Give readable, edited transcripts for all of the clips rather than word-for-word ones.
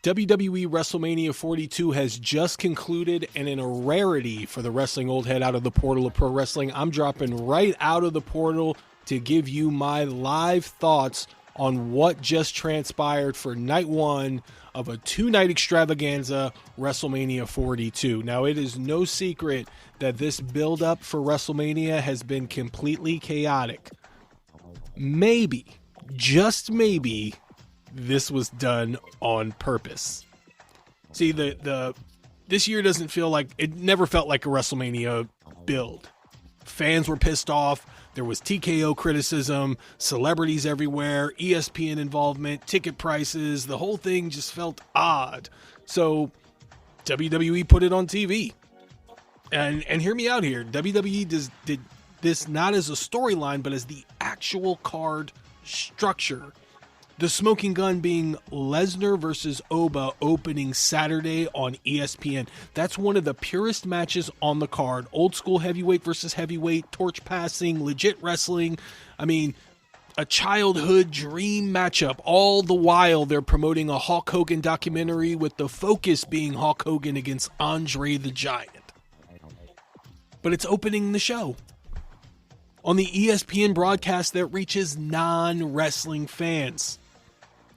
WWE WrestleMania 42 has just concluded, and in a rarity for the Wrestling Old Head out of the portal of pro wrestling, I'm dropping right out of the portal to give you my live thoughts on what just transpired for night one of a two-night extravaganza, WrestleMania 42. Now, it is no secret that this build-up for WrestleMania has been completely chaotic. Maybe, just maybe, this was done on purpose. See, this year doesn't feel like, it never felt like a WrestleMania build. Fans were pissed off. There was TKO criticism, celebrities everywhere, ESPN involvement, ticket prices. The whole thing just felt odd. So WWE put it on TV. And hear me out here. WWE did this not as a storyline, but as the actual card structure. The smoking gun being Lesnar versus Oba opening Saturday on ESPN. That's one of the purest matches on the card. Old school heavyweight versus heavyweight, torch passing, legit wrestling. I mean, a childhood dream matchup. All the while they're promoting a Hulk Hogan documentary with the focus being Hulk Hogan against Andre the Giant. But it's opening the show on the ESPN broadcast that reaches non-wrestling fans.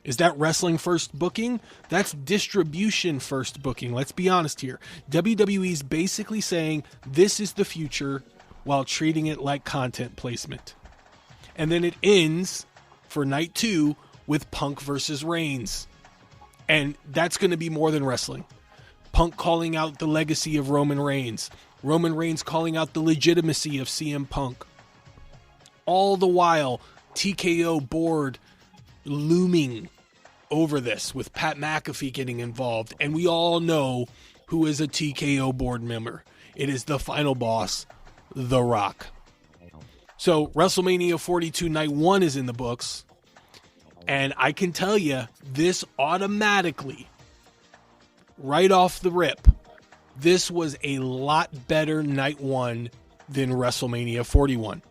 Is that wrestling first booking? That's distribution first booking. Let's be honest here. WWE's basically saying this is the future while treating it like content placement. And then it ends for night two with Punk versus Reigns. And that's going to be more than wrestling. Punk calling out the legacy of Roman Reigns. Roman Reigns calling out the legitimacy of CM Punk. All the while, TKO board looming over this with Pat McAfee getting involved. And we all know who is a TKO board member. It is the final boss, The Rock. So WrestleMania 42 night one is in the books. And I can tell you, this automatically, right off the rip, this was a lot better night one than WrestleMania 41.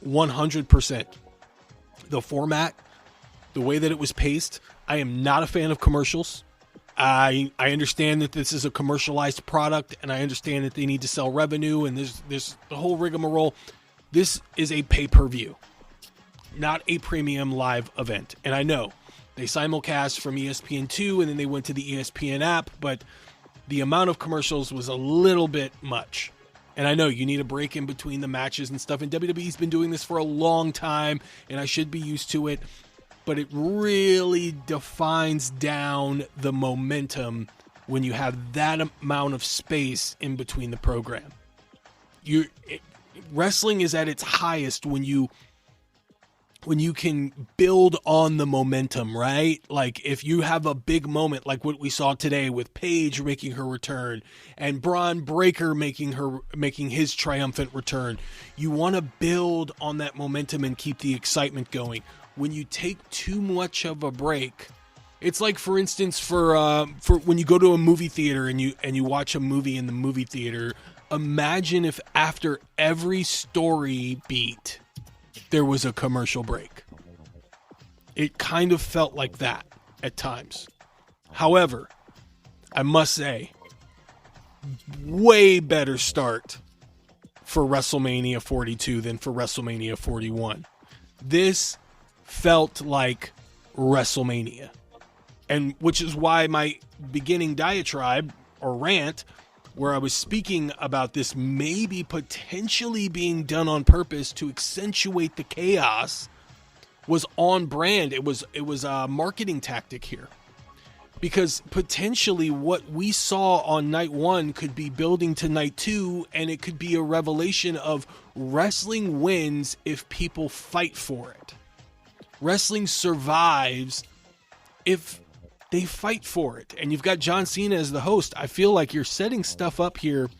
100%. The format, the way that it was paced, I am not a fan of commercials. I understand that this is a commercialized product, and I understand that they need to sell revenue, and there's the whole rigmarole. This is a pay-per-view, not a premium live event. And I know they simulcast from ESPN2, and then they went to the ESPN app, but the amount of commercials was a little bit much. And I know you need a break in between the matches and stuff, and WWE's been doing this for a long time, and I should be used to it. But it really defines down the momentum when you have that amount of space in between the program. Wrestling is at its highest when you can build on the momentum, right? Like if you have a big moment like what we saw today with Paige making her return and Braun Breaker making his triumphant return, you want to build on that momentum and keep the excitement going. When you take too much of a break, it's like, for instance, for when you go to a movie theater and you watch a movie in the movie theater, imagine if after every story beat there was a commercial break. It kind of felt like that at times. However, I must say, way better start for WrestleMania 42 than for WrestleMania 41. This felt like WrestleMania. And which is why my beginning diatribe or rant, where I was speaking about this maybe potentially being done on purpose to accentuate the chaos, was on brand. It was a marketing tactic here. Because potentially what we saw on night one could be building to night two, and it could be a revelation of wrestling wins if people fight for it. Wrestling survives if they fight for it. And you've got John Cena as the host. I feel like you're setting stuff up here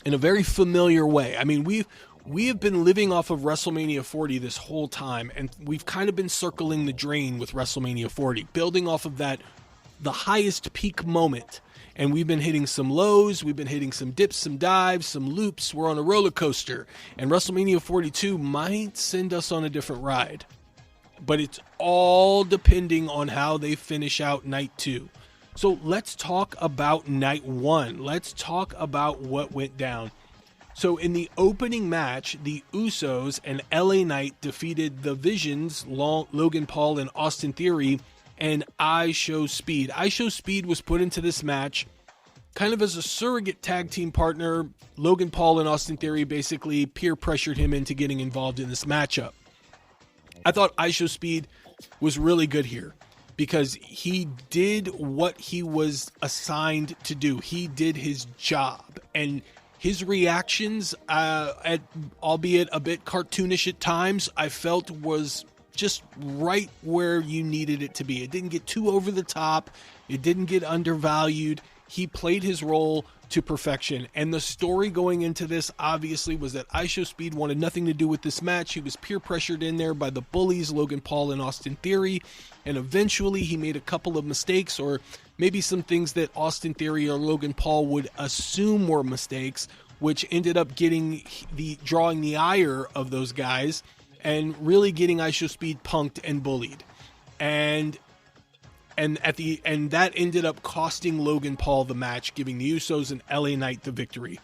in a very familiar way. I mean, we have been living off of WrestleMania 40 this whole time, and we've kind of been circling the drain with WrestleMania 40, building off of that, the highest peak moment. And we've been hitting some lows, we've been hitting some dips, some dives, some loops. We're on a roller coaster. And WrestleMania 42 might send us on a different ride. but it's all depending on how they finish out night 2. So let's talk about night 1. Let's talk about what went down. So in the opening match, the Usos and LA Knight defeated the Visions, Logan Paul and Austin Theory, and I Show Speed. I Show Speed was put into this match kind of as a surrogate tag team partner. Logan Paul and Austin Theory basically peer pressured him into getting involved in this matchup. I thought I Show Speed was really good here because he did what he was assigned to do. He did his job, and his reactions, albeit a bit cartoonish at times, I felt was just right where you needed it to be. It didn't get too over the top. It didn't get undervalued. He played his role to perfection. And the story going into this, obviously, was that I Show Speed wanted nothing to do with this match. He was peer pressured in there by the bullies, Logan Paul and Austin Theory. And eventually he made a couple of mistakes, or maybe some things that Austin Theory or Logan Paul would assume were mistakes, which ended up drawing the ire of those guys and really getting I Show Speed punked and bullied. And that ended up costing Logan Paul the match, giving the Usos and LA Knight the victory.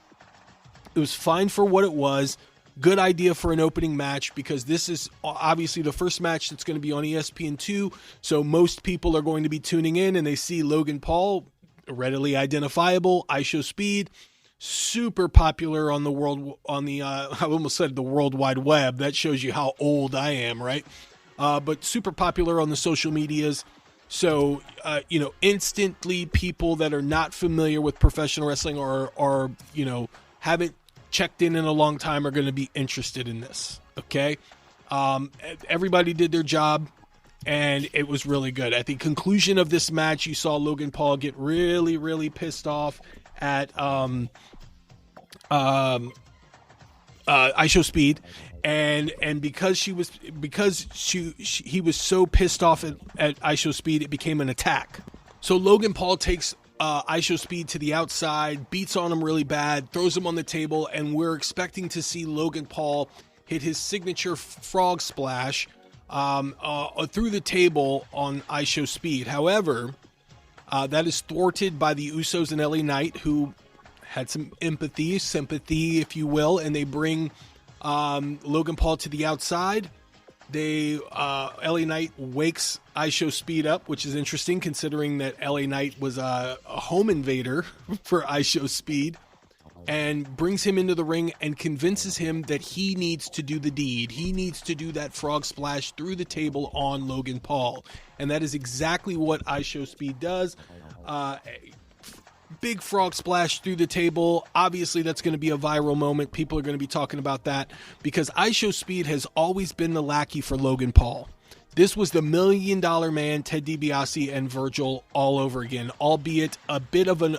It was fine for what it was. Good idea for an opening match, because this is obviously the first match that's going to be on ESPN2. So most people are going to be tuning in and they see Logan Paul, readily identifiable, I Show Speed, super popular on the I almost said the World Wide Web. That shows you how old I am, right? But super popular on the social medias. So, instantly people that are not familiar with professional wrestling or haven't checked in a long time are going to be interested in this. Okay. Everybody did their job and it was really good. At the conclusion of this match, you saw Logan Paul get really, really pissed off at, I Show Speed. And because he was so pissed off at I Show Speed, it became an attack. So Logan Paul takes I Show Speed to the outside, beats on him really bad, throws him on the table, and we're expecting to see Logan Paul hit his signature frog splash through the table on I Show Speed. However, that is thwarted by the Usos and LA Knight, who had some sympathy, if you will, and they bring Logan Paul to the outside. LA Knight wakes I Show Speed up, which is interesting considering that LA Knight was a home invader for I Show Speed, and brings him into the ring and convinces him that he needs to do the deed. He needs to do that frog splash through the table on Logan Paul. And that is exactly what I Show Speed does. Big frog splash through the table. Obviously, that's going to be a viral moment. People are going to be talking about that because I Show Speed has always been the lackey for Logan Paul. This was the $1 Million Man, Ted DiBiase, and Virgil all over again, albeit a bit of a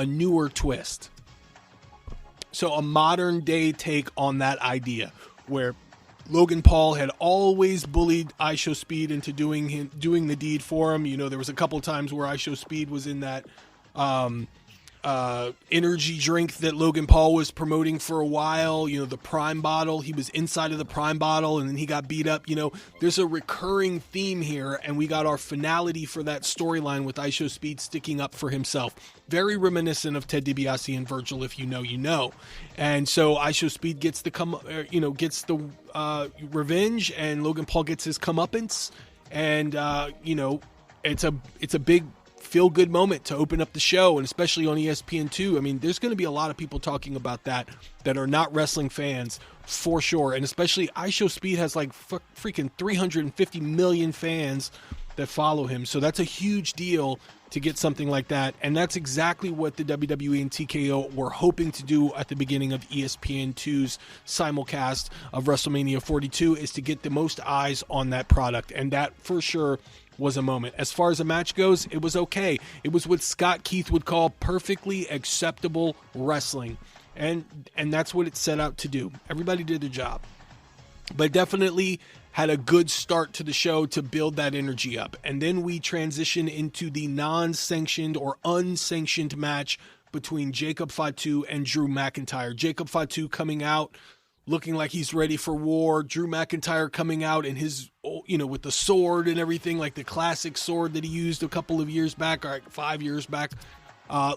newer twist. So a modern day take on that idea, where Logan Paul had always bullied I Show Speed into doing the deed for him. There was a couple of times where I Show Speed was in that energy drink that Logan Paul was promoting for a while, the Prime bottle. He was inside of the Prime bottle and then he got beat up. There's a recurring theme here, and we got our finality for that storyline with I Show Speed sticking up for himself. Very reminiscent of Ted DiBiase and Virgil, if you know, you know. And so I Show Speed gets the revenge, and Logan Paul gets his comeuppance, and it's a big feel-good moment to open up the show, and especially on ESPN2. I mean, there's going to be a lot of people talking about that are not wrestling fans, for sure. And especially I Show Speed has like freaking 350 million fans that follow him. So that's a huge deal to get something like that. And that's exactly what the WWE and TKO were hoping to do at the beginning of ESPN2's simulcast of WrestleMania 42, is to get the most eyes on that product. And that for sure was a moment. As far as the match goes, it was okay. It was what Scott Keith would call perfectly acceptable wrestling. And that's what it set out to do. Everybody did their job. But definitely had a good start to the show to build that energy up. And then we transition into the non-sanctioned or unsanctioned match between Jacob Fatu and Drew McIntyre. Jacob Fatu coming out looking like he's ready for war. Drew McIntyre coming out in his, with the sword and everything, like the classic sword that he used a couple of years back, or 5 years back,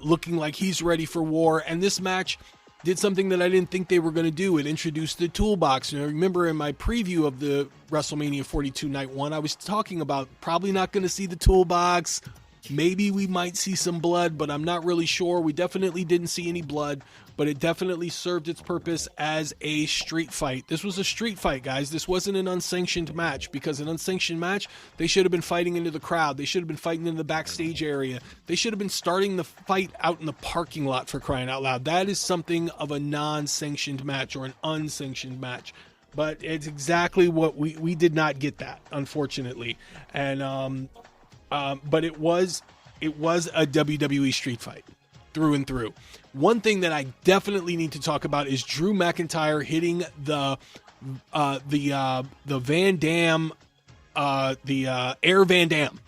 looking like he's ready for war. And this match did something that I didn't think they were going to do. It introduced the toolbox. And I remember in my preview of the WrestleMania 42 Night 1, I was talking about probably not going to see the toolbox. Maybe we might see some blood, but I'm not really sure. We definitely didn't see any blood, but it definitely served its purpose as a street fight. This was a street fight, guys. This wasn't an unsanctioned match, because an unsanctioned match, they should have been fighting into the crowd. They should have been fighting in the backstage area. They should have been starting the fight out in the parking lot, for crying out loud. That is something of a non-sanctioned match or an unsanctioned match. But it's exactly what we did not get that, unfortunately. And but it was a WWE street fight through and through. One thing that I definitely need to talk about is Drew McIntyre hitting the Van Dam, Air Van Dam.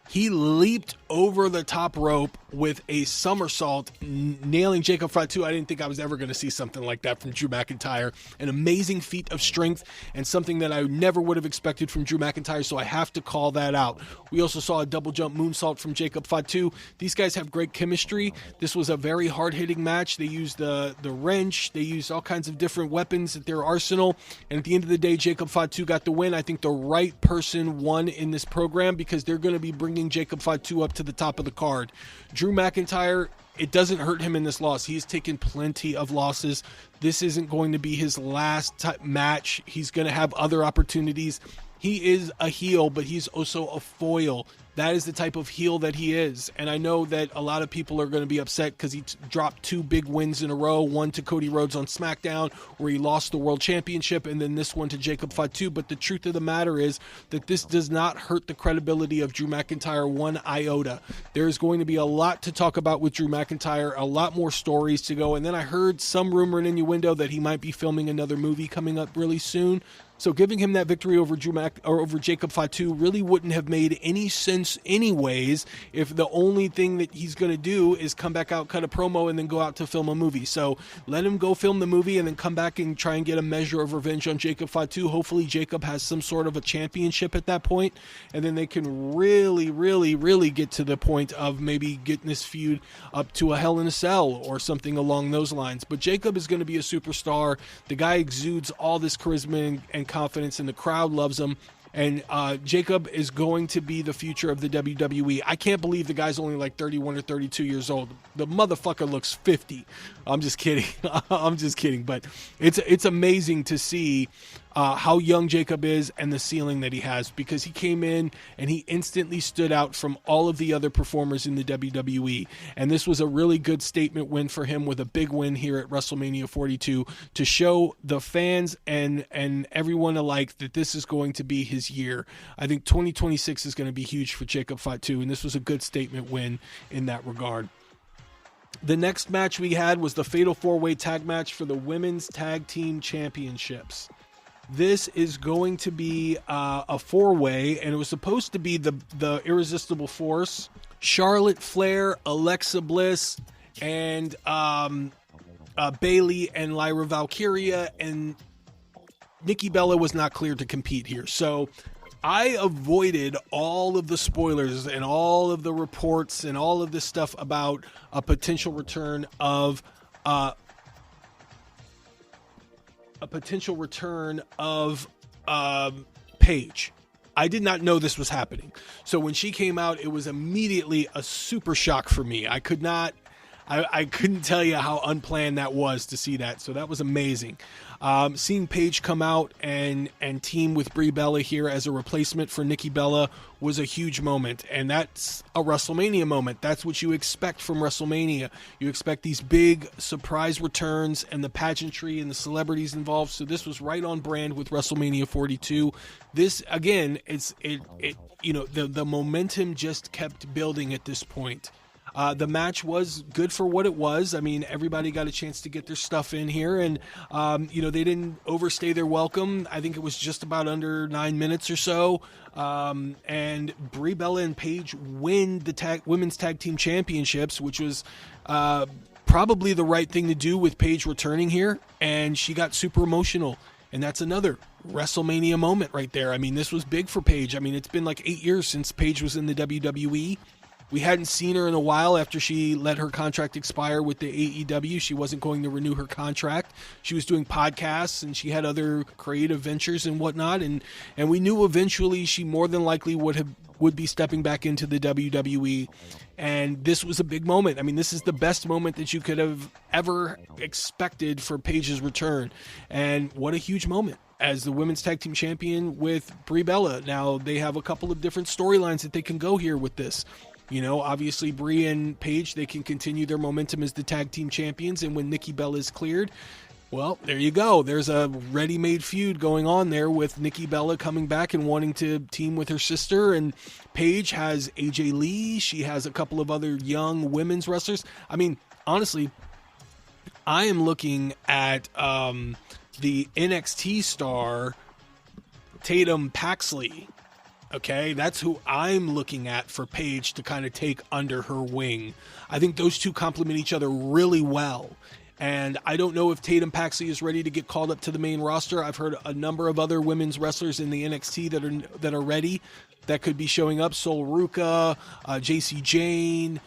He leaped over the top rope with a somersault, nailing Jacob Fatu. I didn't think I was ever going to see something like that from Drew McIntyre. An amazing feat of strength and something that I never would have expected from Drew McIntyre, so I have to call that out. We also saw a double jump moonsault from Jacob Fatu. These guys have great chemistry. This was a very hard-hitting match. They used the wrench. They used all kinds of different weapons at their arsenal. And at the end of the day, Jacob Fatu got the win. I think the right person won in this program, because they're going to be bringing Jacob Fatu up to the top of the card. Drew McIntyre, it doesn't hurt him in this loss. He's taken plenty of losses. This isn't going to be his last match. He's going to have other opportunities. He is a heel, but he's also a foil. That is the type of heel that he is. And I know that a lot of people are going to be upset because he dropped 2 big wins in a row. One to Cody Rhodes on SmackDown, where he lost the World Championship, and then this one to Jacob Fatu. But the truth of the matter is that this does not hurt the credibility of Drew McIntyre one iota. There is going to be a lot to talk about with Drew McIntyre, a lot more stories to go. And then I heard some rumor and innuendo that he might be filming another movie coming up really soon. So giving him that victory over over Jacob Fatu really wouldn't have made any sense anyways, if the only thing that he's going to do is come back out, cut a promo, and then go out to film a movie. So let him go film the movie and then come back and try and get a measure of revenge on Jacob Fatu. Hopefully Jacob has some sort of a championship at that point, and then they can really, really, really get to the point of maybe getting this feud up to a Hell in a Cell or something along those lines. But Jacob is going to be a superstar. The guy exudes all this charisma and confidence, and the crowd loves him. And Jacob is going to be the future of the WWE. I can't believe the guy's only like 31 or 32 years old. The motherfucker looks 50. I'm just kidding. I'm just kidding. But it's amazing to see how young Jacob is and the ceiling that he has, because he came in and he instantly stood out from all of the other performers in the WWE. And this was a really good statement win for him, with a big win here at WrestleMania 42 to show the fans and everyone alike that this is going to be his year. I think 2026 is going to be huge for Jacob Fatu, and this was a good statement win in that regard. The next match we had was the Fatal 4-Way Tag Match for the Women's Tag Team Championships. This is going to be a 4-way, and it was supposed to be the Irresistible Force, Charlotte Flair, Alexa Bliss, and Bayley and Lyra Valkyria, and Nikki Bella was not cleared to compete here. So I avoided all of the spoilers and all of the reports and all of this stuff about a potential return of Paige. I did not know this was happening. So when she came out, it was immediately a super shock for me. I couldn't tell you how unplanned that was to see that. So that was amazing. Seeing Paige come out and team with Brie Bella here as a replacement for Nikki Bella was a huge moment. And that's a WrestleMania moment. That's what you expect from WrestleMania. You expect these big surprise returns and the pageantry and the celebrities involved. So this was right on brand with WrestleMania 42. This, again, the momentum just kept building at this point. The match was good for what it was. I mean, everybody got a chance to get their stuff in here, and they didn't overstay their welcome. I think it was just about under 9 minutes or so. And Brie Bella and Paige win the Women's Tag Team Championships, which was probably the right thing to do with Paige returning here, and she got super emotional. And that's another WrestleMania moment right there. I mean, this was big for Paige. I mean, it's been like 8 years since Paige was in the WWE. We hadn't seen her in a while after she let her contract expire with the AEW. She wasn't going to renew her contract. She was doing podcasts and she had other creative ventures and whatnot. And we knew eventually she more than likely would be stepping back into the WWE. And this was a big moment. I mean, this is the best moment that you could have ever expected for Paige's return. And what a huge moment as the women's tag team champion with Brie Bella. Now they have a couple of different storylines that they can go here with this. You know, obviously Brie and Paige, they can continue their momentum as the tag team champions. And when Nikki Bella is cleared, well, there you go. There's a ready-made feud going on there with Nikki Bella coming back and wanting to team with her sister. And Paige has AJ Lee. She has a couple of other young women's wrestlers. I mean, honestly, I am looking at the NXT star Tatum Paxley. Okay, that's who I'm looking at for Paige to kind of take under her wing. I think those two complement each other really well. And I don't know if Tatum Paxley is ready to get called up to the main roster. I've heard a number of other women's wrestlers in the NXT that are ready, that could be showing up. Sol Ruka, JC Jane,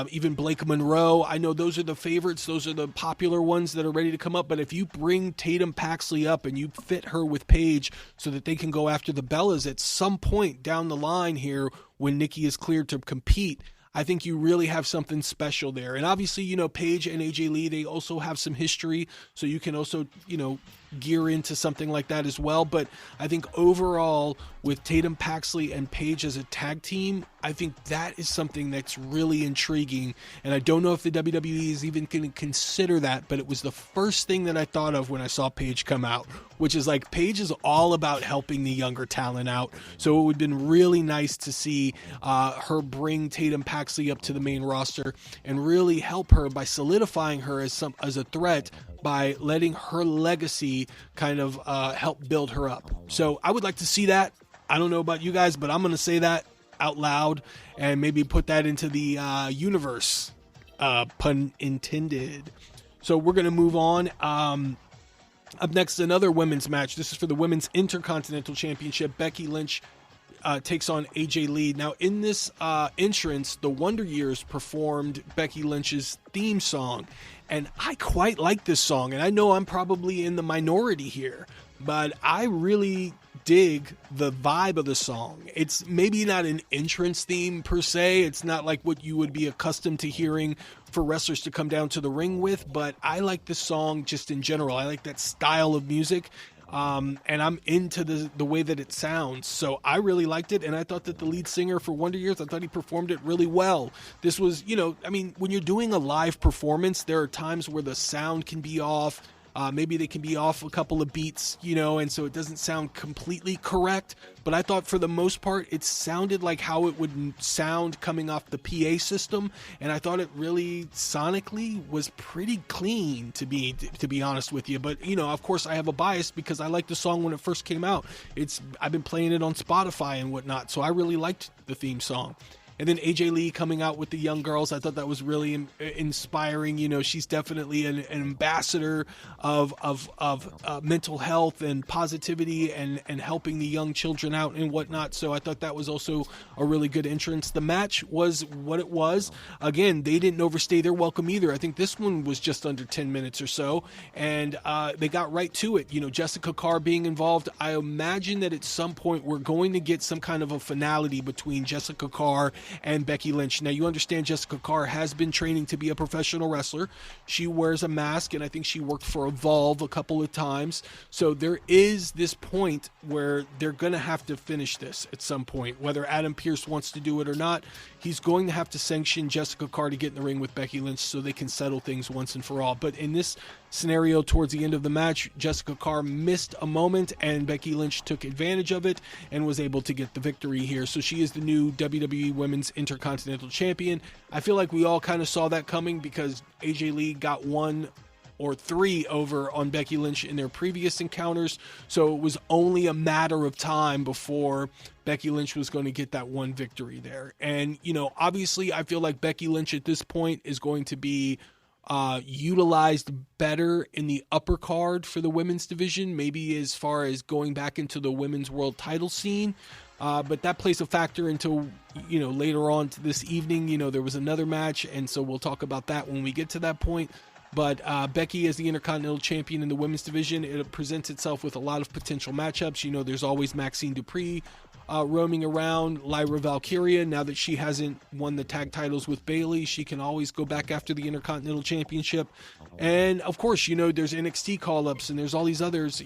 even Blake Monroe. I know those are the favorites. Those are the popular ones that are ready to come up. But if you bring Tatum Paxley up and you fit her with Paige so that they can go after the Bellas at some point down the line here when Nikki is cleared to compete, I think you really have something special there. And obviously, you know, Paige and AJ Lee, they also have some history, so you can also, you know, gear into something like that as well. But I think overall, with Tatum Paxley and Paige as a tag team, I think that is something that's really intriguing. And I don't know if the WWE is even going to consider that, but it was the first thing that I thought of when I saw Paige come out, which is like, Paige is all about helping the younger talent out. So it would have been really nice to see her bring Tatum Paxley up to the main roster and really help her by solidifying her as a threat, by letting her legacy kind of help build her up. So I would like to see that. I don't know about you guys, but I'm going to say that out loud and maybe put that into the universe, pun intended. So we're going to move on. Up next, another women's match. This is for the Women's Intercontinental Championship. Becky Lynch takes on AJ Lee. Now, in this entrance, the Wonder Years performed Becky Lynch's theme song. And I quite like this song. And I know I'm probably in the minority here, but I really dig the vibe of the song. It's maybe not an entrance theme per se. It's not like what you would be accustomed to hearing for wrestlers to come down to the ring with, but I like this song just in general. I like that style of music. And I'm into the way that it sounds. So I really liked it. And I thought that the lead singer for Wonder Years, I thought he performed it really well. This was, you know, I mean, when you're doing a live performance, there are times where the sound can be off. Maybe they can be off a couple of beats, you know, and so it doesn't sound completely correct. But I thought for the most part, it sounded like how it would sound coming off the PA system. And I thought it really sonically was pretty clean, to be honest with you. But, you know, of course I have a bias because I liked the song when it first came out. I've been playing it on Spotify and whatnot. So I really liked the theme song. And then AJ Lee coming out with the young girls, I thought that was really inspiring. You know, she's definitely an ambassador of mental health and positivity and helping the young children out and whatnot. So I thought that was also a really good entrance. The match was what it was. Again, they didn't overstay their welcome either. I think this one was just under 10 minutes or so, and they got right to it. You know, Jessica Carr being involved. I imagine that at some point we're going to get some kind of a finality between Jessica Carr and Becky Lynch. Now, you understand Jessica Carr has been training to be a professional wrestler. She wears a mask, and I think she worked for Evolve a couple of times. So there is this point where they're going to have to finish this at some point. Whether Adam Pearce wants to do it or not, he's going to have to sanction Jessica Carr to get in the ring with Becky Lynch so they can settle things once and for all. But in this scenario, towards the end of the match, Jessica Carr missed a moment, and Becky Lynch took advantage of it and was able to get the victory here. So she is the new WWE Women's Intercontinental Champion. I feel like we all kind of saw that coming because AJ Lee got 1 or 3 over on Becky Lynch in their previous encounters. So it was only a matter of time before Becky Lynch was going to get that one victory there. And, you know, obviously I feel like Becky Lynch at this point is going to be utilized better in the upper card for the women's division, maybe as far as going back into the women's world title scene. But that plays a factor into, later on to this evening, there was another match. And so we'll talk about that when we get to that point. But Becky as the Intercontinental Champion in the women's division, it presents itself with a lot of potential matchups. There's always Maxine Dupree roaming around, Lyra Valkyria. Now that she hasn't won the tag titles with Bayley, she can always go back after the Intercontinental Championship. And of course, there's NXT call-ups and there's all these others.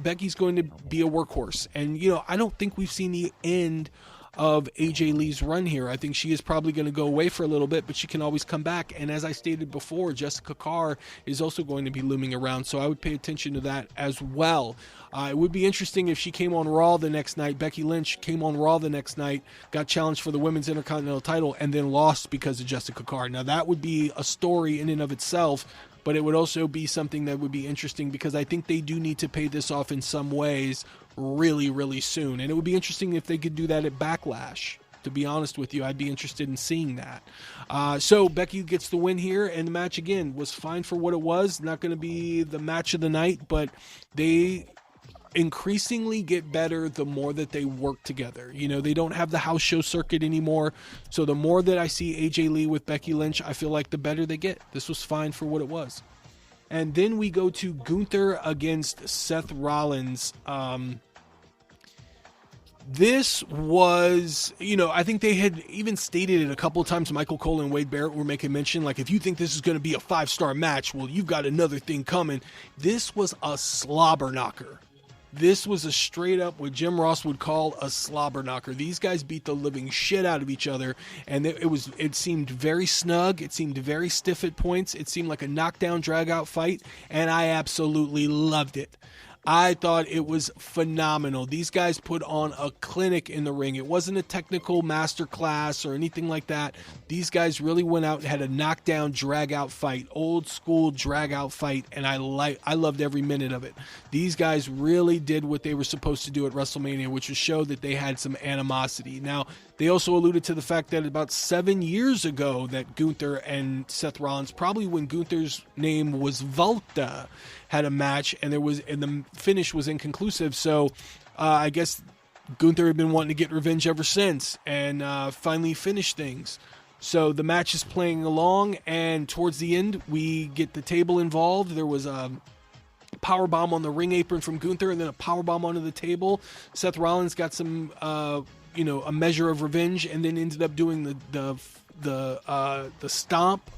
Becky's going to be a workhorse. And, I don't think we've seen the end of AJ Lee's run here. I think she is probably going to go away for a little bit, but she can always come back. And as I stated before, Jessica Carr is also going to be looming around, so I would pay attention to that as well. It would be interesting if she came on Raw the next night. Becky Lynch came on Raw the next night, got challenged for the Women's Intercontinental title, and then lost because of Jessica Carr. Now, that would be a story in and of itself, but it would also be something that would be interesting because I think they do need to pay this off in some ways really, really soon. And it would be interesting if they could do that at Backlash. To be honest with you, I'd be interested in seeing that. So Becky gets the win here, and the match, again, was fine for what it was. Not going to be the match of the night, but they increasingly get better the more that they work together. They don't have the house show circuit anymore. So the more that I see AJ Lee with Becky Lynch, I feel like the better they get. This was fine for what it was. And then we go to Gunther against Seth Rollins. This was, I think they had even stated it a couple of times. Michael Cole and Wade Barrett were making mention, like, if you think this is going to be a 5-star match, well, you've got another thing coming. This was a slobber knocker. This was a straight up what Jim Ross would call a slobber knocker. These guys beat the living shit out of each other, and it seemed very snug. It seemed very stiff at points. It seemed like a knockdown, drag out fight, and I absolutely loved it. I thought it was phenomenal. These guys put on a clinic in the ring. It wasn't a technical master class or anything like that. These guys really went out and had a knockdown, drag out fight, old school drag out fight, and I loved every minute of it. These guys really did what they were supposed to do at WrestleMania, which was show that they had some animosity. Now, they also alluded to the fact that about 7 years ago that Gunther and Seth Rollins, probably when Gunther's name was Volta, had a match, and the finish was inconclusive. So I guess Gunther had been wanting to get revenge ever since, and finally finished things. So the match is playing along, and towards the end, we get the table involved. There was a powerbomb on the ring apron from Gunther, and then a powerbomb onto the table. Seth Rollins got some, a measure of revenge, and then ended up doing the stomp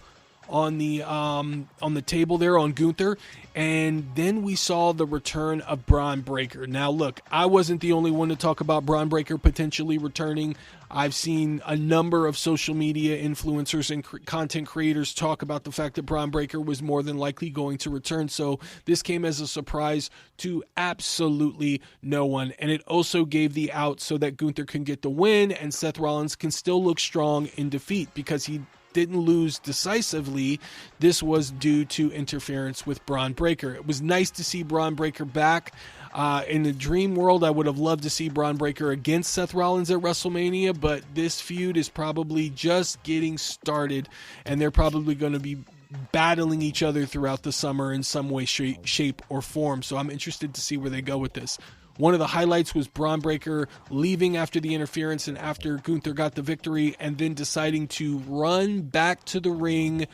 on the table there on Gunther. And then we saw the return of Braun Breaker. Now, look, I wasn't the only one to talk about Braun Breaker potentially returning. I've seen a number of social media influencers and content creators talk about the fact that Braun Breaker was more than likely going to return. So this came as a surprise to absolutely no one. And it also gave the out so that Gunther can get the win and Seth Rollins can still look strong in defeat, because he didn't lose decisively. This was due to interference with Braun Breaker. It was nice to see Braun Breaker back. In the dream world, I would have loved to see Braun Breaker against Seth Rollins at WrestleMania, but this feud is probably just getting started, and they're probably going to be battling each other throughout the summer in some way, shape, or form. So I'm interested to see where they go with this. One of the highlights was Braun Breaker leaving after the interference and after Gunther got the victory, and then deciding to run back to the ring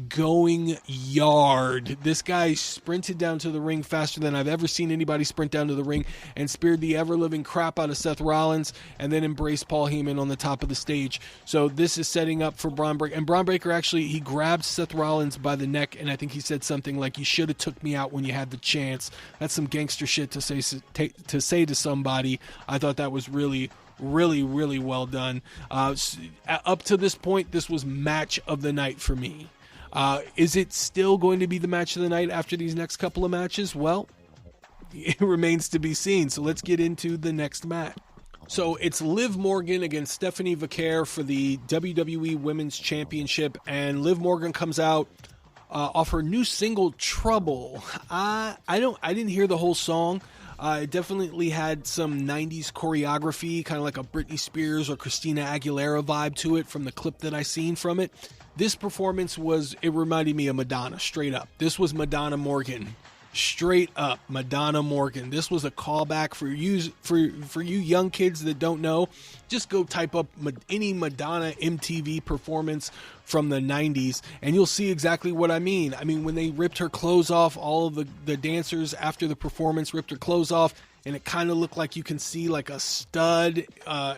going yard. This guy sprinted down to the ring faster than I've ever seen anybody sprint down to the ring, and speared the ever-living crap out of Seth Rollins, and then embraced Paul Heyman on the top of the stage. So this is setting up for Braun Breaker. And Braun Breaker actually, he grabbed Seth Rollins by the neck, and I think he said something like, "You should have took me out when you had the chance." That's some gangster shit to say to somebody. I thought that was really well done. Up to this point, this was match of the night for me. Is it still going to be the match of the night after these next couple of matches? Well, it remains to be seen. So let's get into the next match. So it's Liv Morgan against Stephanie Vaquer for the WWE Women's Championship, and Liv Morgan comes out off her new single Trouble. I didn't hear the whole song. It definitely had some 90s choreography, kind of like a Britney Spears or Christina Aguilera vibe to it from the clip that I seen from it. This performance it reminded me of Madonna, straight up. This was Madonna Morgan. Straight up Madonna Morgan. This was a callback for you young kids that don't know. Just go type up any Madonna MTV performance from the 90s and you'll see exactly what I mean. I mean, when they ripped her clothes off, all of the dancers after the performance ripped her clothes off, and it kind of looked like you can see like a stud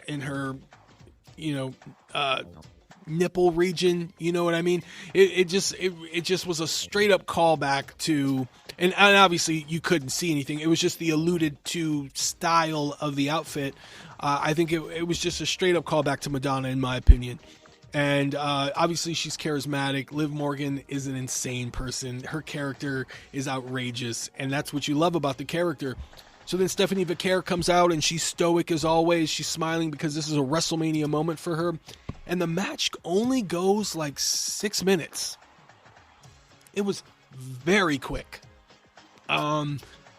in her, nipple region, you know what I mean? It just was a straight up callback to, and obviously you couldn't see anything. It was just the alluded to style of the outfit. I think it was just a straight up callback to Madonna, in my opinion. And obviously she's charismatic. Liv Morgan is an insane person. Her character is outrageous, and that's what you love about the character. So then Stephanie Vaquer comes out, and she's stoic as always. She's smiling because this is a WrestleMania moment for her. And the match only goes like 6 minutes. It was very quick.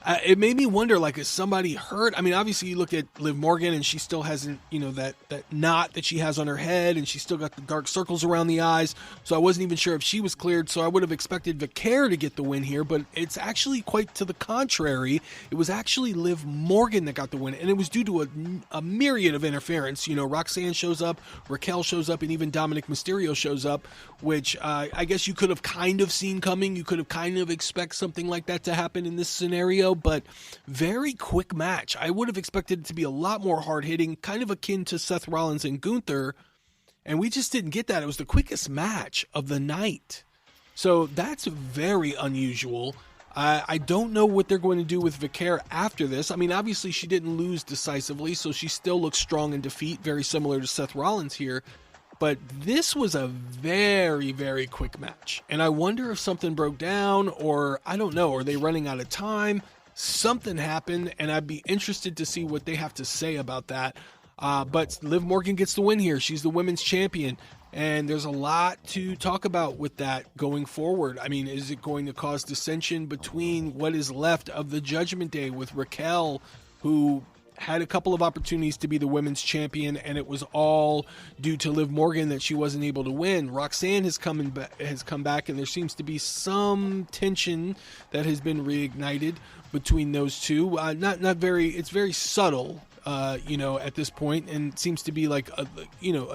It made me wonder, like, is somebody hurt? I mean, obviously you look at Liv Morgan and she still hasn't, that knot that she has on her head, and she's still got the dark circles around the eyes. So I wasn't even sure if she was cleared. So I would have expected Vaquer to get the win here, but it's actually quite to the contrary. It was actually Liv Morgan that got the win, and it was due to a myriad of interference. Roxanne shows up, Raquel shows up, and even Dominic Mysterio shows up, which I guess you could have kind of seen coming. You could have kind of expect something like that to happen in this scenario. But very quick match. I would have expected it to be a lot more hard-hitting, kind of akin to Seth Rollins and Gunther, and we just didn't get that. It was the quickest match of the night. So that's very unusual. I don't know what they're going to do with Vaquer after this. I mean, obviously she didn't lose decisively, so she still looks strong in defeat, very similar to Seth Rollins here. But this was a very, very quick match. And I wonder if something broke down, or I don't know, are they running out of time? Something happened, and I'd be interested to see what they have to say about that. But Liv Morgan gets the win here. She's the women's champion, and there's a lot to talk about with that going forward. I mean, is it going to cause dissension between what is left of the Judgment Day with Raquel, who had a couple of opportunities to be the women's champion, and it was all due to Liv Morgan that she wasn't able to win. Roxanne has come back, and there seems to be some tension that has been reignited between those two. It's very subtle, at this point, and seems to be like a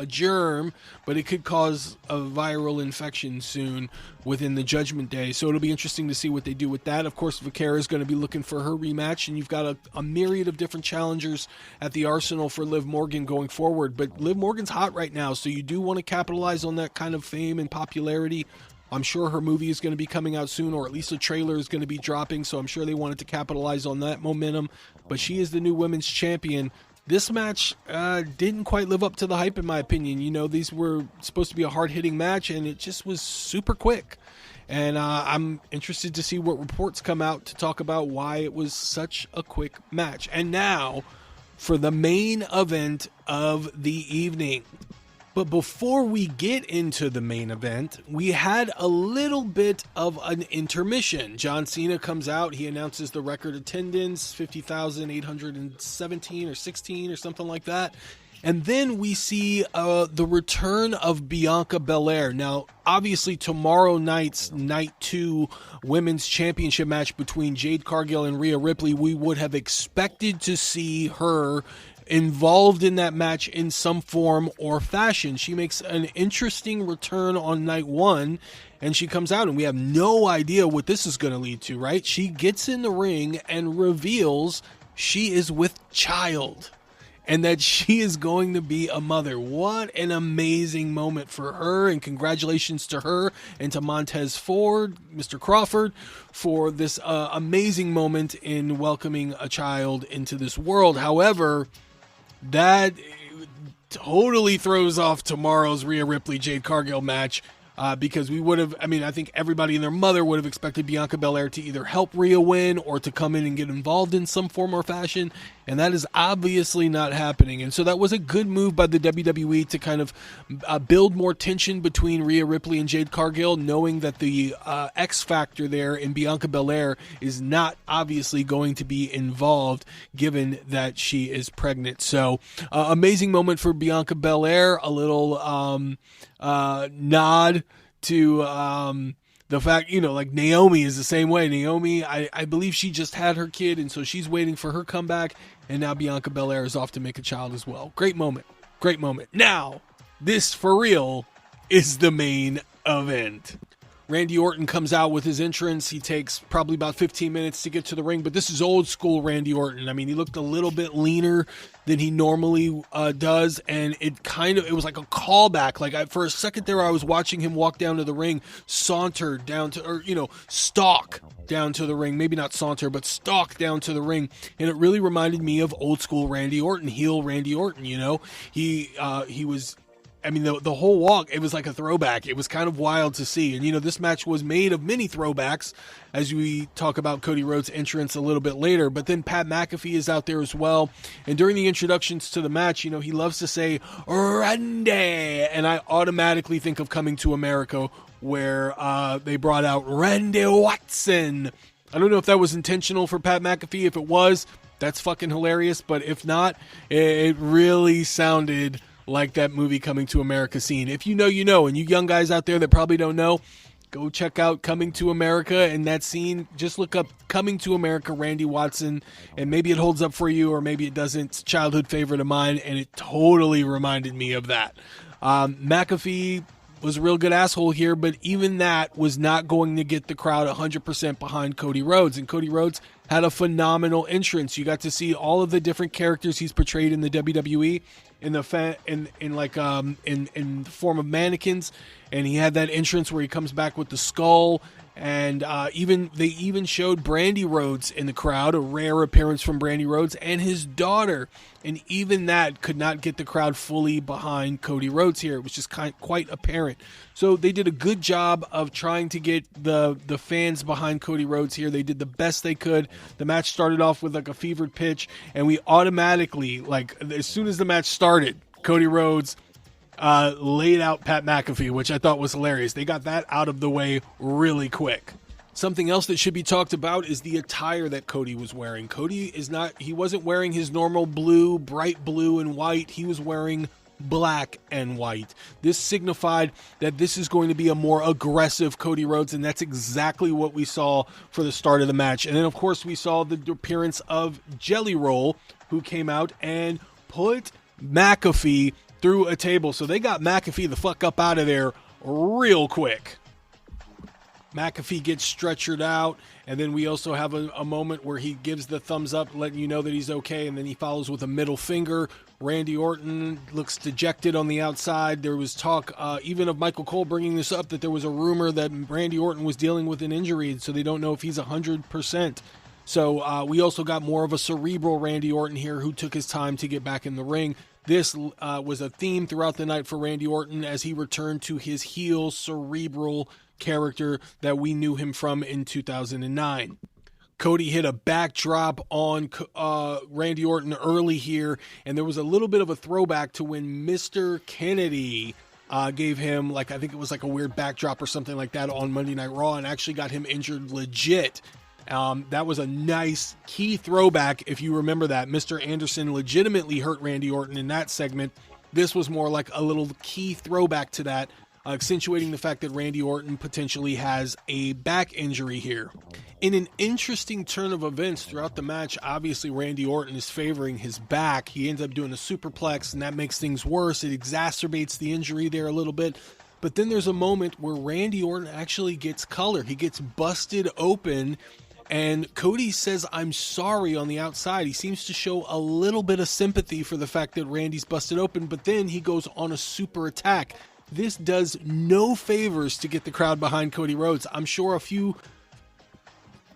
germ, but it could cause a viral infection soon within the Judgment Day. So it'll be interesting to see what they do with that. Of course, Vaquer is going to be looking for her rematch, and you've got a myriad of different challengers at the arsenal for Liv Morgan going forward. But Liv Morgan's hot right now, so you do want to capitalize on that kind of fame and popularity. I'm sure her movie is going to be coming out soon, or at least a trailer is going to be dropping, so I'm sure they wanted to capitalize on that momentum. But she is the new women's champion. This match didn't quite live up to the hype, in my opinion. These were supposed to be a hard-hitting match, and it just was super quick. And I'm interested to see what reports come out to talk about why it was such a quick match. And now for the main event of the evening. But before we get into the main event, we had a little bit of an intermission. John Cena comes out. He announces the record attendance, 50,817 or 16 or something like that. And then we see the return of Bianca Belair. Now, obviously, tomorrow night's Night 2 Women's Championship match between Jade Cargill and Rhea Ripley, we would have expected to see her involved in that match in some form or fashion. She makes an interesting return on night 1, and she comes out, and we have no idea what this is going to lead to, right? She gets in the ring and reveals she is with child, and that she is going to be a mother. What an amazing moment for her, and congratulations to her and to Montez Ford, Mr. Crawford, for this amazing moment in welcoming a child into this world. However, that totally throws off tomorrow's Rhea Ripley Jade Cargill match. because we would have, I think everybody and their mother would have expected Bianca Belair to either help Rhea win or to come in and get involved in some form or fashion, and that is obviously not happening. And so that was a good move by the WWE to kind of build more tension between Rhea Ripley and Jade Cargill, knowing that the X factor there in Bianca Belair is not obviously going to be involved, given that she is pregnant. So amazing moment for Bianca Belair, a little nod to the fact, like Naomi is the same way. Naomi, I believe she just had her kid, and so she's waiting for her comeback, and now Bianca Belair is off to make a child as well. Great moment. Great moment. Now, this for real is the main event. Randy Orton comes out with his entrance. He takes probably about 15 minutes to get to the ring, but this is old school Randy Orton. He looked a little bit leaner than he normally does, and it was like a callback. For a second there, I was watching him walk down to the ring, saunter down to, stalk down to the ring. Maybe not saunter, but stalk down to the ring, and it really reminded me of old school Randy Orton, heel Randy Orton. He was. The whole walk, it was like a throwback. It was kind of wild to see. And, this match was made of many throwbacks, as we talk about Cody Rhodes' entrance a little bit later. But then Pat McAfee is out there as well. And during the introductions to the match, he loves to say, Randy. And I automatically think of Coming to America, where they brought out Randy Watson. I don't know if that was intentional for Pat McAfee. If it was, that's fucking hilarious. But if not, it really sounded like that movie Coming to America scene. If you know, you know. And you young guys out there that probably don't know, go check out Coming to America and that scene. Just look up Coming to America, Randy Watson, and maybe it holds up for you, or maybe it doesn't. It's a childhood favorite of mine, and it totally reminded me of that. McAfee was a real good asshole here, but even that was not going to get the crowd 100% behind Cody Rhodes. And Cody Rhodes had a phenomenal entrance. You got to see all of the different characters he's portrayed in the WWE in the form of mannequins, and he had that entrance where he comes back with the skull. And they even showed Brandy Rhodes in the crowd, a rare appearance from Brandy Rhodes and his daughter. And even that could not get the crowd fully behind Cody Rhodes here. It was just quite apparent. So they did a good job of trying to get the fans behind Cody Rhodes here. They did the best they could. The match started off with like a fevered pitch, and we automatically, as soon as the match started, Cody Rhodes laid out Pat McAfee, which I thought was hilarious. They got that out of the way really quick. Something else that should be talked about is the attire that Cody was wearing. He wasn't wearing his normal blue, bright blue and white. He was wearing black and white. This signified that this is going to be a more aggressive Cody Rhodes, and that's exactly what we saw for the start of the match. And then, of course, we saw the appearance of Jelly Roll, who came out and put McAfee through a table. So they got McAfee the fuck up out of there real quick. McAfee gets stretchered out, and then we also have a moment where he gives the thumbs up, letting you know that he's okay, and then he follows with a middle finger. Randy Orton looks dejected on the outside. There was talk, even of Michael Cole bringing this up, that there was a rumor that Randy Orton was dealing with an injury, so they don't know if he's 100%. So we also got more of a cerebral Randy Orton here, who took his time to get back in the ring. This was a theme throughout the night for Randy Orton as he returned to his heel, cerebral character that we knew him from in 2009. Cody hit a backdrop on Randy Orton early here, and there was a little bit of a throwback to when Mr. Kennedy gave him, I think it was like a weird backdrop or something like that on Monday Night Raw, and actually got him injured legit. That was a nice key throwback, if you remember that. Mr. Anderson legitimately hurt Randy Orton in that segment. This was more like a little key throwback to that, accentuating the fact that Randy Orton potentially has a back injury here. In an interesting turn of events throughout the match, obviously Randy Orton is favoring his back. He ends up doing a superplex, and that makes things worse. It exacerbates the injury there a little bit. But then there's a moment where Randy Orton actually gets color. He gets busted open, and Cody says, "I'm sorry," on the outside. He seems to show a little bit of sympathy for the fact that Randy's busted open, but then he goes on a super attack. This does no favors to get the crowd behind Cody Rhodes. I'm sure a few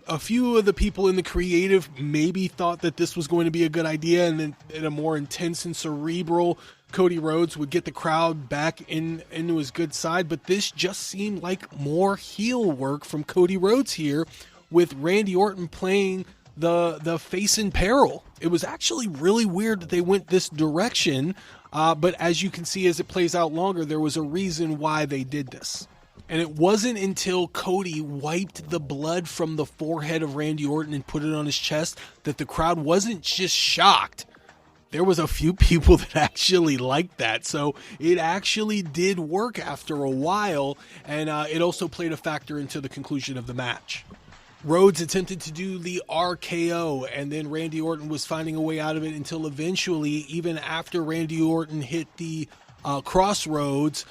of the people in the creative maybe thought that this was going to be a good idea, and then in a more intense and cerebral Cody Rhodes would get the crowd back into his good side, but this just seemed like more heel work from Cody Rhodes here, with Randy Orton playing the face in peril. It was actually really weird that they went this direction, but as you can see as it plays out longer, there was a reason why they did this. And it wasn't until Cody wiped the blood from the forehead of Randy Orton and put it on his chest that the crowd wasn't just shocked. There was a few people that actually liked that. So it actually did work after a while, and it also played a factor into the conclusion of the match. Rhodes attempted to do the RKO, and then Randy Orton was finding a way out of it until eventually, even after Randy Orton hit the crossroads,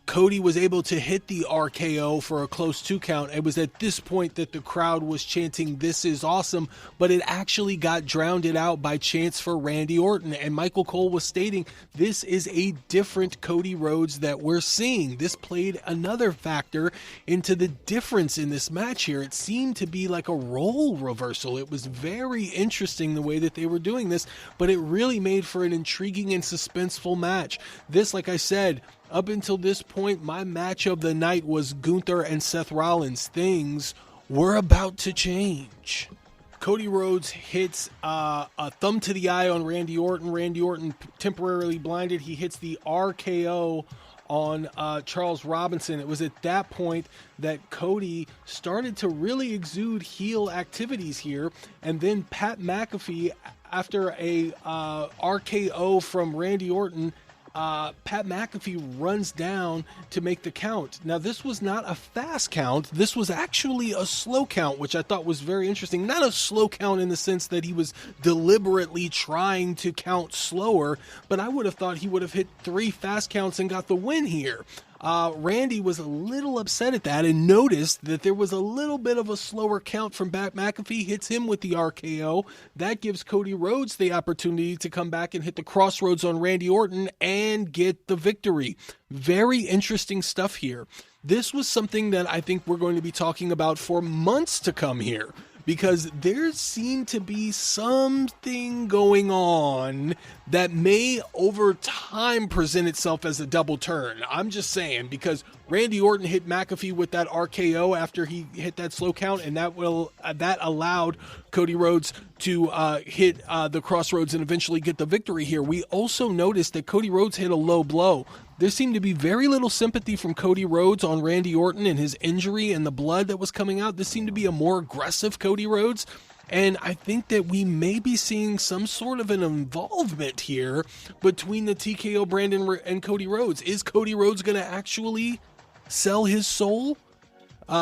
Cody was able to hit the RKO for a close 2 count. It was at this point that the crowd was chanting, "This is awesome," but it actually got drowned out by chants for Randy Orton. And Michael Cole was stating, this is a different Cody Rhodes that we're seeing. This played another factor into the difference in this match here. It seemed to be like a role reversal. It was very interesting the way that they were doing this, but it really made for an intriguing and suspenseful match. This, like I said, up until this point, my match of the night was Gunther and Seth Rollins. Things were about to change. Cody Rhodes hits a thumb to the eye on Randy Orton. Randy Orton temporarily blinded. He hits the RKO on Charles Robinson. It was at that point that Cody started to really exude heel activities here. And then Pat McAfee, after a RKO from Randy Orton, Pat McAfee runs down to make the count. Now, this was not a fast count. This was actually a slow count, which I thought was very interesting. Not a slow count in the sense that he was deliberately trying to count slower, but I would have thought he would have hit 3 fast counts and got the win here. Randy was a little upset at that and noticed that there was a little bit of a slower count from Pat McAfee, hits him with the RKO. That gives Cody Rhodes the opportunity to come back and hit the crossroads on Randy Orton and get the victory. Very interesting stuff here. This was something that I think we're going to be talking about for months to come here, because there seemed to be something going on that may over time present itself as a double turn. I'm just saying, because Randy Orton hit McAfee with that RKO after he hit that slow count, and that allowed Cody Rhodes to hit the crossroads and eventually get the victory here. We also noticed that Cody Rhodes hit a low blow. There seemed to be very little sympathy from Cody Rhodes on Randy Orton and his injury and the blood that was coming out. This seemed to be a more aggressive Cody Rhodes. And I think that we may be seeing some sort of an involvement here between the TKO brand and Cody Rhodes. Is Cody Rhodes going to actually sell his soul?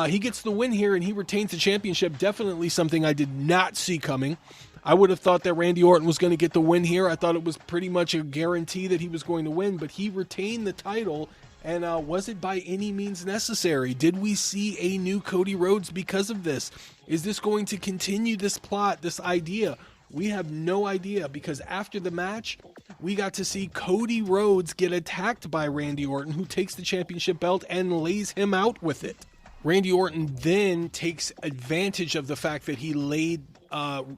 He gets the win here and he retains the championship. Definitely something I did not see coming. I would have thought that Randy Orton was going to get the win here. I thought it was pretty much a guarantee that he was going to win, but he retained the title. And was it by any means necessary? Did we see a new Cody Rhodes because of this? Is this going to continue this plot, this idea? We have no idea, because after the match, we got to see Cody Rhodes get attacked by Randy Orton, who takes the championship belt and lays him out with it. Randy Orton then takes advantage of the fact that he laid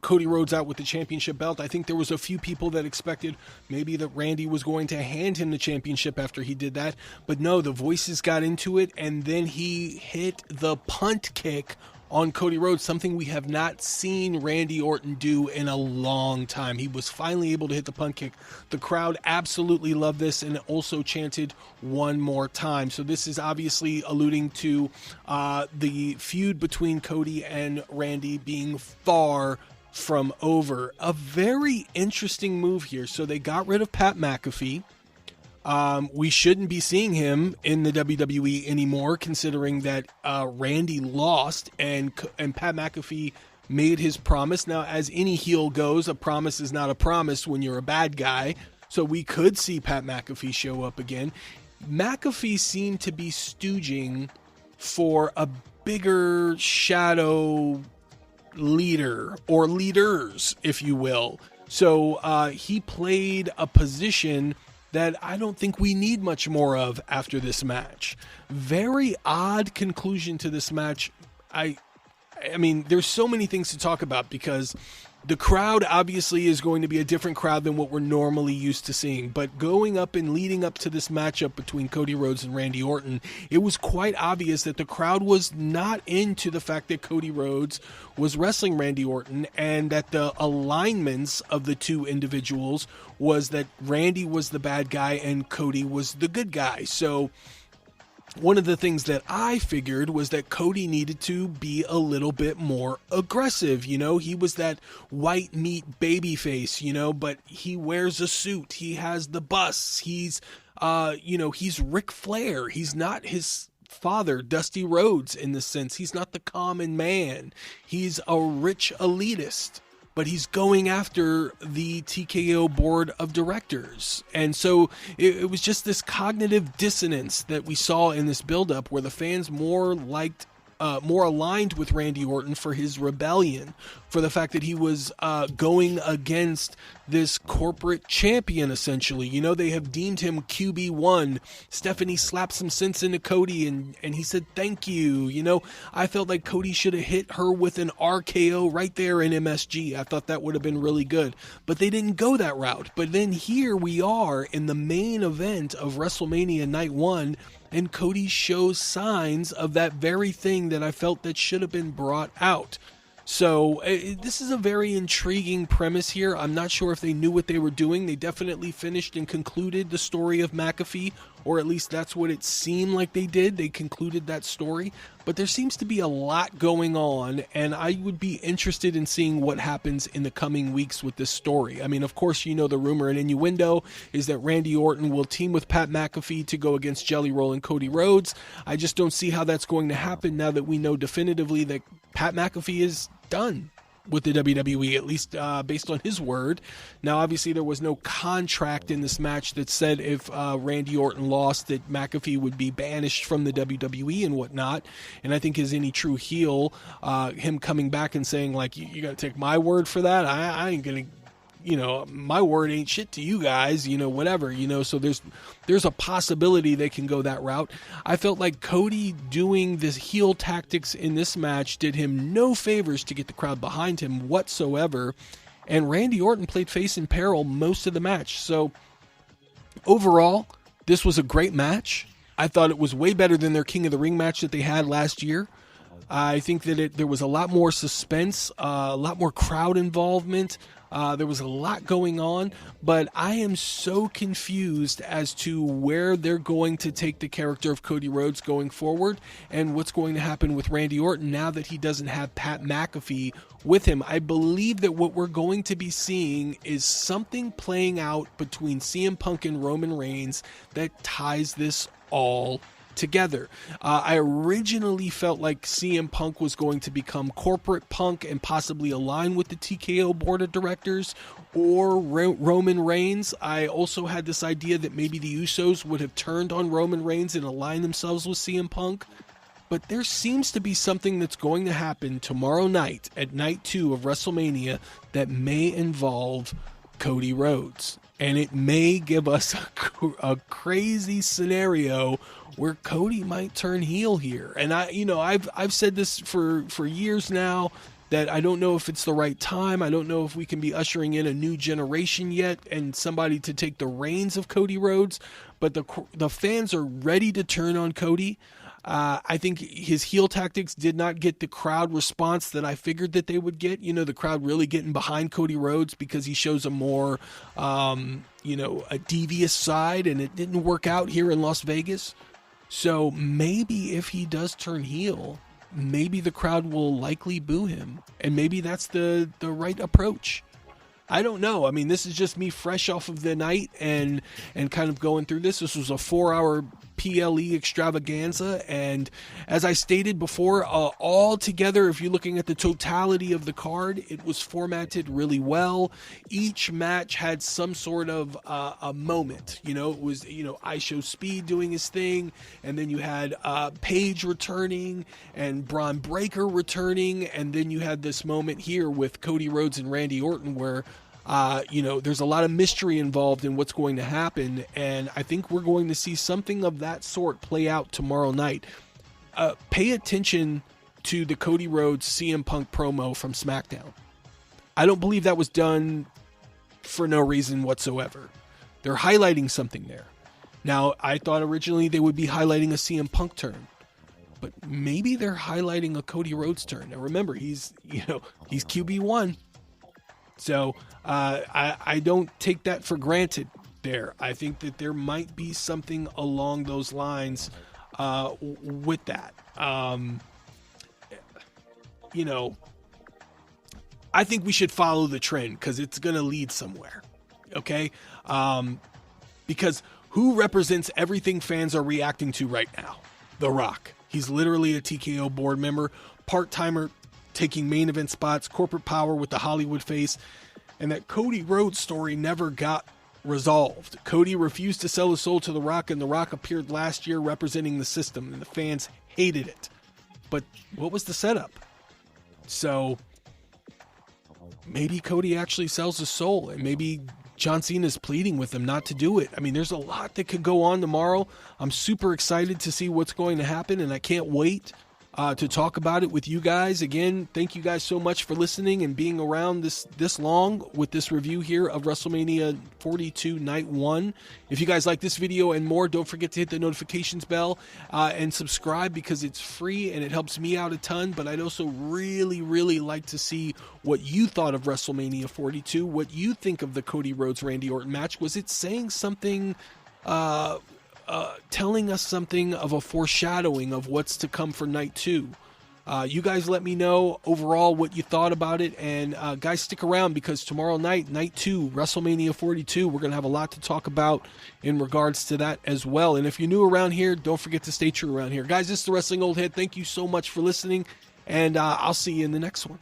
Cody Rhodes out with the championship belt. I think there was a few people that expected maybe that Randy was going to hand him the championship after he did that, but no, the voices got into it, and then he hit the punt kick on Cody Rhodes, something we have not seen Randy Orton do in a long time. He was finally able to hit the punt kick. The crowd absolutely loved this and also chanted one more time. So this is obviously alluding to the feud between Cody and Randy being far from over. A very interesting move here. So they got rid of Pat McAfee. We shouldn't be seeing him in the WWE anymore, considering that Randy lost and Pat McAfee made his promise. Now, as any heel goes, a promise is not a promise when you're a bad guy. So we could see Pat McAfee show up again. McAfee seemed to be stooging for a bigger shadow leader, or leaders, if you will. So he played a position that I don't think we need much more of after this match. Very odd conclusion to this match. I mean, there's so many things to talk about, because The crowd obviously is going to be a different crowd than what we're normally used to seeing, but going up and leading up to this matchup between Cody Rhodes and Randy Orton, it was quite obvious that the crowd was not into the fact that Cody Rhodes was wrestling Randy Orton, and that the alignments of the two individuals was that Randy was the bad guy and Cody was the good guy. So one of the things that I figured was that Cody needed to be a little bit more aggressive. You know, he was that white meat baby face, you know, but he wears a suit. He has the busts. He's, he's Ric Flair. He's not his father, Dusty Rhodes, in the sense. He's not the common man. He's a rich elitist, but he's going after the TKO board of directors. And so it was just this cognitive dissonance that we saw in this buildup, where the fans more aligned with Randy Orton for his rebellion, for the fact that he was going against this corporate champion, essentially. You know, they have deemed him QB1. Stephanie slapped some sense into Cody, and he said, thank you. You know, I felt like Cody should have hit her with an RKO right there in MSG. I thought that would have been really good. But they didn't go that route. But then here we are in the main event of WrestleMania Night 1, and Cody shows signs of that very thing that I felt that should have been brought out. So this is a very intriguing premise here. I'm not sure if they knew what they were doing. They definitely finished and concluded the story of McAfee, or at least that's what it seemed like they did. They concluded that story. But there seems to be a lot going on, and I would be interested in seeing what happens in the coming weeks with this story. I mean, of course, you know, the rumor and innuendo is that Randy Orton will team with Pat McAfee to go against Jelly Roll and Cody Rhodes. I just don't see how that's going to happen now that we know definitively that Pat McAfee is done with the WWE, at least based on his word. Now, obviously, there was no contract in this match that said if Randy Orton lost that McAfee would be banished from the WWE and whatnot. And I think as any true heel, him coming back and saying, like, you got to take my word for that. I ain't going to, you know, my word ain't shit to you guys, you know, whatever, you know, so there's a possibility they can go that route. I felt like Cody doing this heel tactics in this match did him no favors to get the crowd behind him whatsoever, and Randy Orton played face in peril most of the match. So overall, this was a great match. I thought it was way better than their King of the Ring match that they had last year. I think that there was a lot more suspense, a lot more crowd involvement. There was a lot going on, but I am so confused as to where they're going to take the character of Cody Rhodes going forward, and what's going to happen with Randy Orton now that he doesn't have Pat McAfee with him. I believe that what we're going to be seeing is something playing out between CM Punk and Roman Reigns that ties this all together. I originally felt like CM Punk was going to become corporate Punk and possibly align with the TKO board of directors, or Roman Reigns. I also had this idea that maybe the Usos would have turned on Roman Reigns and aligned themselves with CM Punk. But there seems to be something that's going to happen tomorrow night at night 2 of WrestleMania that may involve Cody Rhodes. And it may give us a crazy scenario where Cody might turn heel here. And I've said this for years now, that I don't know if it's the right time. I don't know if we can be ushering in a new generation yet and somebody to take the reins of Cody Rhodes. But the fans are ready to turn on Cody. I think his heel tactics did not get the crowd response that I figured that they would get. You know, the crowd really getting behind Cody Rhodes because he shows a more, a devious side, and it didn't work out here in Las Vegas. So maybe if he does turn heel, maybe the crowd will likely boo him, and maybe that's the right approach. I don't know. I mean, this is just me fresh off of the night and kind of going through this. This was a 4-hour PLE extravaganza, and as I stated before, all together, if you're looking at the totality of the card, it was formatted really well. Each match had some sort of a moment. You know, it was, I Show Speed doing his thing, and then you had Paige returning and Braun Breaker returning, and then you had this moment here with Cody Rhodes and Randy Orton where there's a lot of mystery involved in what's going to happen, and I think we're going to see something of that sort play out tomorrow night. Pay attention to the Cody Rhodes CM Punk promo from SmackDown. I don't believe that was done for no reason whatsoever. They're highlighting something there. Now, I thought originally they would be highlighting a CM Punk turn, but maybe they're highlighting a Cody Rhodes turn. Now remember, he's QB1. So I don't take that for granted there. I think that there might be something along those lines with that. I think we should follow the trend because it's going to lead somewhere. Okay? Because who represents everything fans are reacting to right now? The Rock. He's literally a TKO board member, part-timer, taking main event spots, corporate power with the Hollywood face, and that Cody Rhodes story never got resolved. Cody refused to sell his soul to The Rock, and The Rock appeared last year representing the system, and the fans hated it. But what was the setup? So maybe Cody actually sells his soul, and maybe John Cena's pleading with him not to do it. I mean, there's a lot that could go on tomorrow. I'm super excited to see what's going to happen, and I can't wait to talk about it with you guys. Again, thank you guys so much for listening and being around this long with this review here of WrestleMania 42 Night 1. If you guys like this video and more, don't forget to hit the notifications bell and subscribe because it's free and it helps me out a ton. But I'd also really, really like to see what you thought of WrestleMania 42, what you think of the Cody Rhodes-Randy Orton match. Was it saying something telling us something of a foreshadowing of what's to come for night 2? You guys let me know overall what you thought about it, and guys, stick around because tomorrow night 2, WrestleMania 42, we're going to have a lot to talk about in regards to that as well. And if you're new around here, don't forget to stay true around here. Guys, this is the Wrestling Old Head. Thank you so much for listening, and I'll see you in the next one.